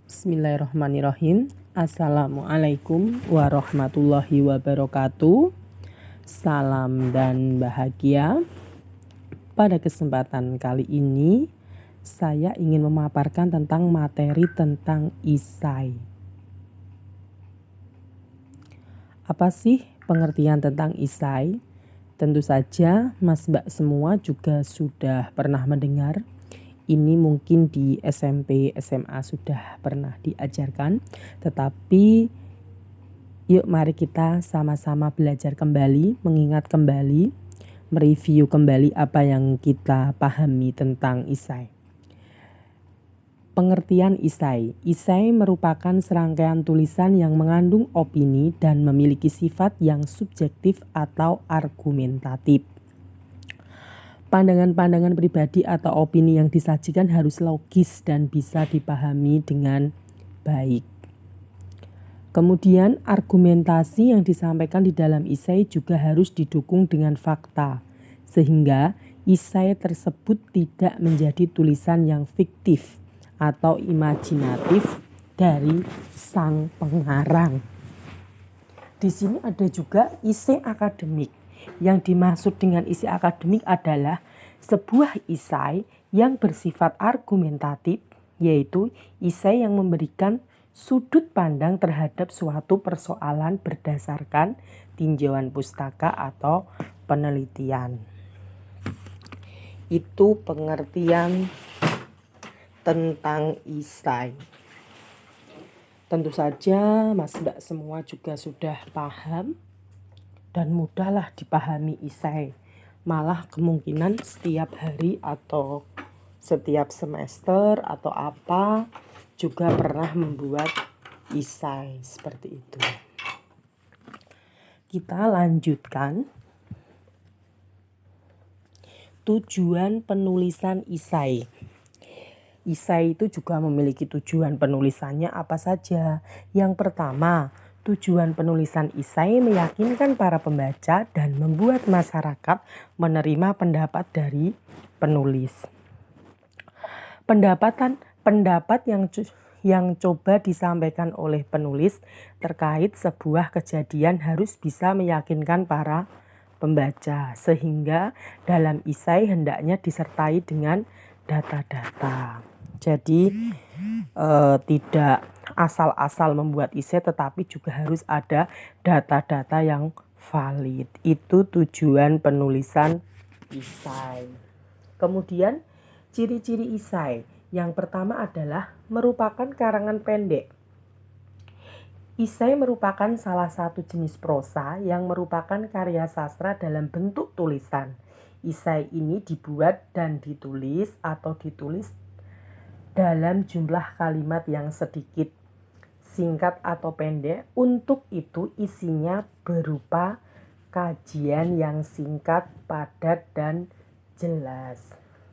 Bismillahirrahmanirrahim. Assalamualaikum warahmatullahi wabarakatuh. Salam dan bahagia. Pada kesempatan kali ini, saya ingin memaparkan tentang materi tentang isai. Apa sih pengertian tentang isai? Tentu saja Mas Mbak semua juga sudah pernah mendengar. Ini mungkin di SMP, SMA sudah pernah diajarkan, tetapi yuk mari kita sama-sama belajar kembali, mengingat kembali, mereview kembali apa yang kita pahami tentang isai. Pengertian isai. Isai merupakan serangkaian tulisan yang mengandung opini dan memiliki sifat yang subjektif atau argumentatif. Pandangan-pandangan pribadi atau opini yang disajikan harus logis dan bisa dipahami dengan baik. Kemudian argumentasi yang disampaikan di dalam isai juga harus didukung dengan fakta, sehingga isai tersebut tidak menjadi tulisan yang fiktif atau imajinatif dari sang pengarang. Di sini ada juga isai akademik. Yang dimaksud dengan isai akademik adalah sebuah isai yang bersifat argumentatif, yaitu isai yang memberikan sudut pandang terhadap suatu persoalan berdasarkan tinjauan pustaka atau penelitian. Itu pengertian tentang isai. Tentu saja Mas Mbak semua juga sudah paham dan mudahlah dipahami isai. Malah kemungkinan setiap hari atau setiap semester atau apa juga pernah membuat isai seperti itu. Kita lanjutkan. Tujuan penulisan isai. Isai itu juga memiliki tujuan penulisannya apa saja. Yang pertama, tujuan penulisan isai meyakinkan para pembaca dan membuat masyarakat menerima pendapat dari penulis. Pendapat yang coba disampaikan oleh penulis terkait sebuah kejadian harus bisa meyakinkan para pembaca, sehingga dalam isai hendaknya disertai dengan data-data. Jadi tidak asal-asal membuat isai, tetapi juga harus ada data-data yang valid. Itu tujuan penulisan isai. Kemudian ciri-ciri isai. Yang pertama adalah merupakan karangan pendek. Isai merupakan salah satu jenis prosa yang merupakan karya sastra dalam bentuk tulisan. Isai ini dibuat dan ditulis atau ditulis dalam jumlah kalimat yang sedikit, singkat atau pendek. Untuk itu isinya berupa kajian yang singkat, padat, dan jelas.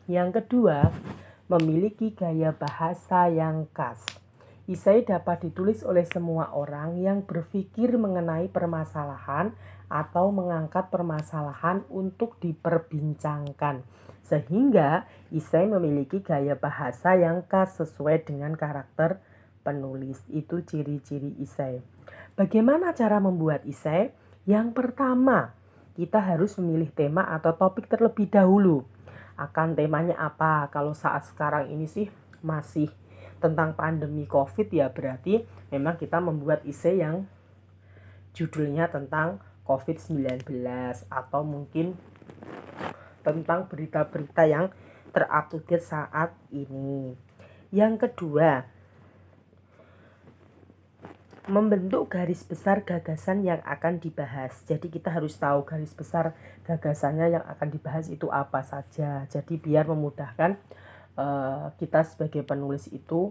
Yang kedua, memiliki gaya bahasa yang khas. Isai dapat ditulis oleh semua orang yang berpikir mengenai permasalahan atau mengangkat permasalahan untuk diperbincangkan, sehingga isai memiliki gaya bahasa yang khas sesuai dengan karakter penulis. Itu ciri-ciri isai. Bagaimana cara membuat isai? Yang pertama, kita harus memilih tema atau topik terlebih dahulu. Akan temanya apa? Kalau saat sekarang ini sih masih tentang pandemi COVID, ya berarti memang kita membuat isai yang judulnya tentang COVID-19 atau mungkin tentang berita-berita yang terupdate saat ini. Yang kedua, membentuk garis besar gagasan yang akan dibahas. Jadi kita harus tahu garis besar gagasannya yang akan dibahas itu apa saja. Jadi biar memudahkan kita sebagai penulis itu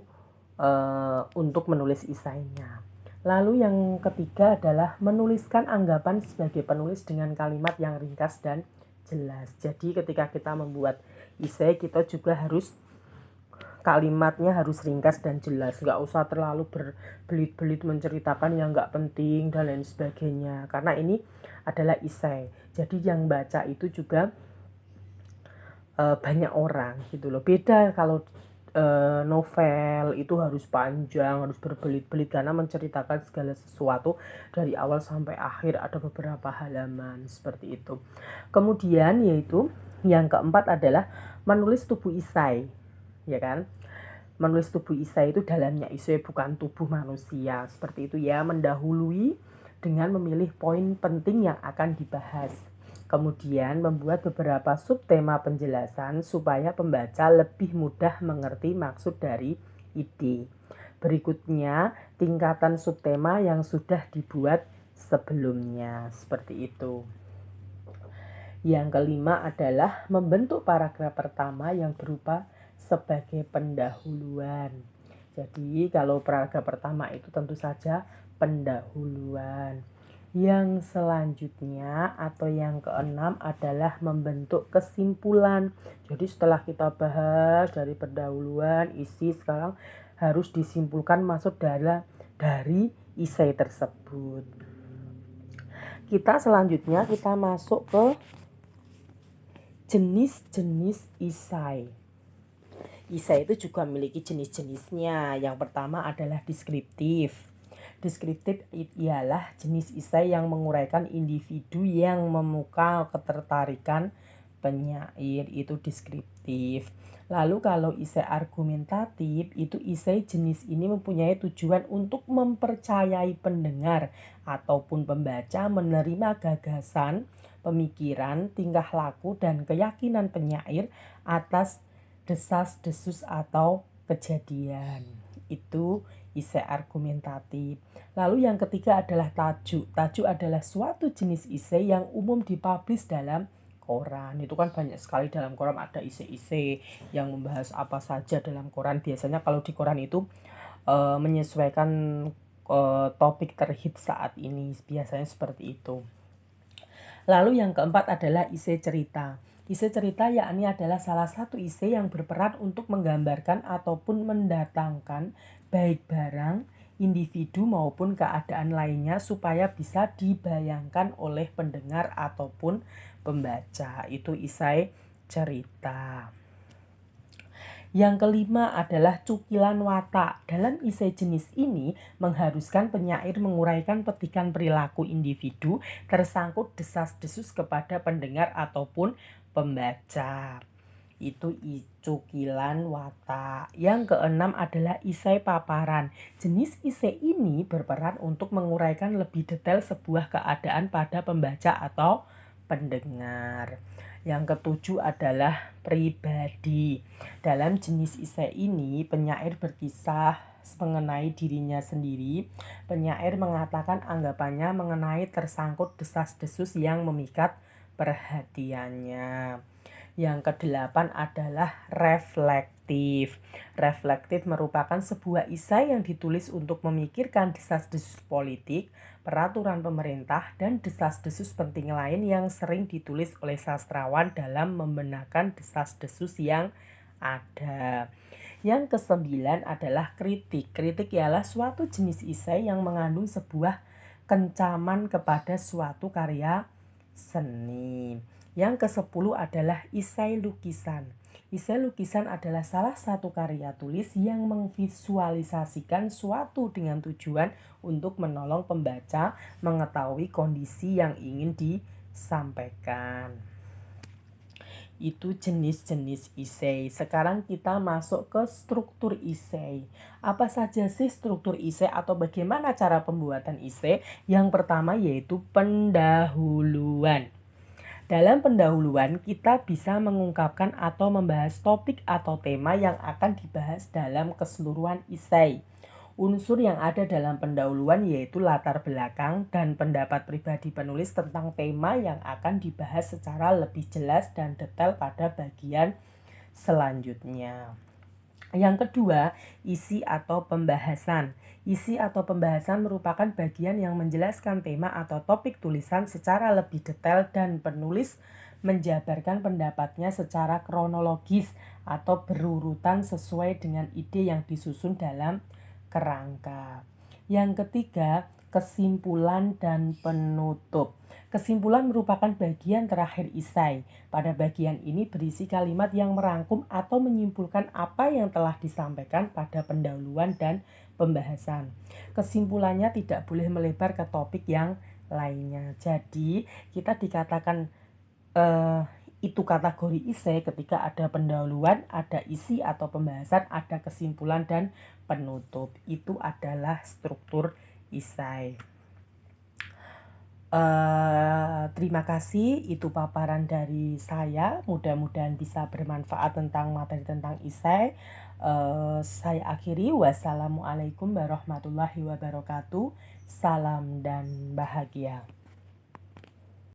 untuk menulis isainya. Lalu yang ketiga adalah menuliskan anggapan sebagai penulis dengan kalimat yang ringkas dan jelas. Jadi ketika kita membuat isai, kita juga harus kalimatnya harus ringkas dan jelas, nggak usah terlalu berbelit-belit menceritakan yang nggak penting dan lain sebagainya, karena ini adalah isai. Jadi yang baca itu juga banyak orang gitu loh. Beda kalau novel itu harus panjang, harus berbelit-belit karena menceritakan segala sesuatu dari awal sampai akhir, ada beberapa halaman seperti itu. Kemudian yaitu yang keempat adalah menulis tubuh isai, ya kan? Menulis tubuh isai itu dalamnya isai bukan tubuh manusia, seperti itu ya, mendahului dengan memilih poin penting yang akan dibahas. Kemudian membuat beberapa subtema penjelasan supaya pembaca lebih mudah mengerti maksud dari ide. Berikutnya, tingkatan subtema yang sudah dibuat sebelumnya, seperti itu. Yang kelima adalah membentuk paragraf pertama yang berupa sebagai pendahuluan. Jadi kalau paragraf pertama itu tentu saja pendahuluan. Yang selanjutnya atau yang keenam adalah membentuk kesimpulan. Jadi setelah kita bahas dari pendahuluan, isi, sekarang harus disimpulkan masuk dari isai tersebut. Kita selanjutnya kita masuk ke jenis-jenis isai. Isai itu juga memiliki jenis-jenisnya. Yang pertama adalah deskriptif. Deskriptif ialah jenis isai yang menguraikan individu yang memukau ketertarikan penyair, itu deskriptif. Lalu kalau isai argumentatif, itu isai jenis ini mempunyai tujuan untuk mempercayai pendengar ataupun pembaca menerima gagasan, pemikiran, tingkah laku, dan keyakinan penyair atas desas-desus atau kejadian. Itu isai argumentatif. Lalu yang ketiga adalah tajuk. Tajuk adalah suatu jenis isai yang umum dipublish dalam koran. Itu kan banyak sekali dalam koran, ada isai-isai yang membahas apa saja dalam koran. Biasanya kalau di koran itu menyesuaikan topik terhit saat ini, biasanya seperti itu. Lalu yang keempat adalah isai cerita. Isai cerita yakni adalah salah satu isai yang berperan untuk menggambarkan ataupun mendatangkan baik barang, individu maupun keadaan lainnya supaya bisa dibayangkan oleh pendengar ataupun pembaca. Itu isai cerita. Yang kelima adalah cukilan watak. Dalam isai jenis ini mengharuskan penyair menguraikan petikan perilaku individu tersangkut desas-desus kepada pendengar ataupun pembaca. Itu cukilan watak. Yang keenam adalah isai paparan. Jenis isai ini berperan untuk menguraikan lebih detail sebuah keadaan pada pembaca atau pendengar. Yang ketujuh adalah pribadi. Dalam jenis isai ini, penyair berkisah mengenai dirinya sendiri. Penyair mengatakan anggapannya mengenai tersangkut desas-desus yang memikat perhatiannya. Yang kedelapan adalah reflektif. Reflektif merupakan sebuah isai yang ditulis untuk memikirkan desas-desus politik, peraturan pemerintah, dan desas-desus penting lain yang sering ditulis oleh sastrawan dalam membenarkan desas-desus yang ada. Yang kesembilan adalah kritik. Kritik ialah suatu jenis isai yang mengandung sebuah kencaman kepada suatu karya seni. Yang ke-10 adalah isai lukisan. Isai lukisan adalah salah satu karya tulis yang memvisualisasikan suatu dengan tujuan untuk menolong pembaca mengetahui kondisi yang ingin disampaikan. Itu jenis-jenis isai. Sekarang kita masuk ke struktur isai. Apa saja sih struktur isai atau bagaimana cara pembuatan isai? Yang pertama yaitu pendahuluan. Dalam pendahuluan, kita bisa mengungkapkan atau membahas topik atau tema yang akan dibahas dalam keseluruhan isai. Unsur yang ada dalam pendahuluan yaitu latar belakang dan pendapat pribadi penulis tentang tema yang akan dibahas secara lebih jelas dan detail pada bagian selanjutnya. Yang kedua, isi atau pembahasan. Isi atau pembahasan merupakan bagian yang menjelaskan tema atau topik tulisan secara lebih detail dan penulis menjabarkan pendapatnya secara kronologis atau berurutan sesuai dengan ide yang disusun dalam kerangka. Yang ketiga, kesimpulan dan penutup. Kesimpulan merupakan bagian terakhir isai. Pada bagian ini berisi kalimat yang merangkum atau menyimpulkan apa yang telah disampaikan pada pendahuluan dan pembahasan. Kesimpulannya tidak boleh melebar ke topik yang lainnya. Jadi, kita dikatakan itu kategori isai ketika ada pendahuluan, ada isi atau pembahasan, ada kesimpulan dan penutup. Itu adalah struktur isai. Terima kasih, itu paparan dari saya. Mudah-mudahan bisa bermanfaat tentang materi tentang isai. Saya akhiri. Wassalamualaikum warahmatullahi wabarakatuh. Salam dan bahagia.